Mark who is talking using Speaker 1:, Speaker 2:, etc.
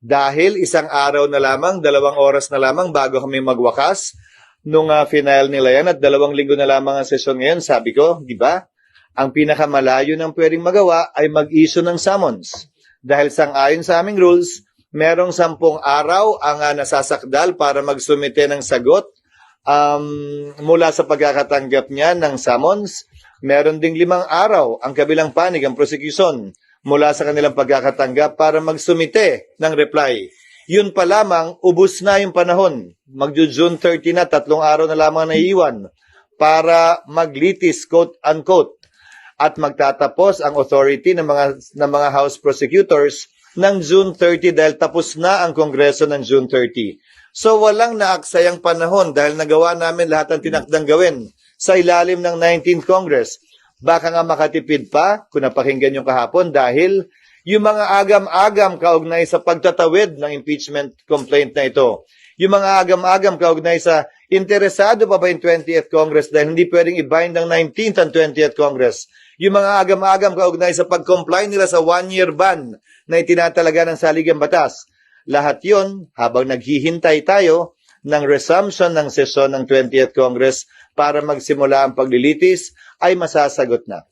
Speaker 1: Dahil isang araw na lamang, 2 oras na lamang bago kami magwakas nung final nila yan at 2 linggo na lamang ang sesyon ngayon, sabi ko, di ba? Ang pinakamalayo ng pwedeng magawa ay mag-issue ng summons. Dahil sang-ayon sa aming rules, merong 10 araw ang nasasakdal para magsumite ng sagot mula sa pagkakatanggap niya ng summons. Meron ding 5 araw ang kabilang panig, ang prosecution, mula sa kanilang pagkakatanggap para magsumite ng reply. Yun pa lamang, ubus na yung panahon. Magjo-June 30 na, 3 araw na lamang naiiwan para maglitis, quote-unquote. At magtatapos ang authority ng mga House prosecutors ng June 30 dahil tapos na ang Kongreso ng June 30. So walang naaksayang panahon dahil nagawa namin lahat ng tinakdang gawin sa ilalim ng 19th Congress. Baka nga makatipid pa kung napakinggan nyo kahapon dahil yung mga agam-agam kaugnay sa pagtatawid ng impeachment complaint na ito, yung mga agam-agam kaugnay sa interesado pa ba yung 20th Congress dahil hindi pwedeng i-bind ng 19th and 20th Congress, yung mga agam-agam kaugnay sa pag-comply nila sa 1-year ban na itinatalaga ng saligang batas, lahat yon habang naghihintay tayo ng resumption ng sesyon ng 20th Congress para magsimula ang paglilitis ay masasagot na.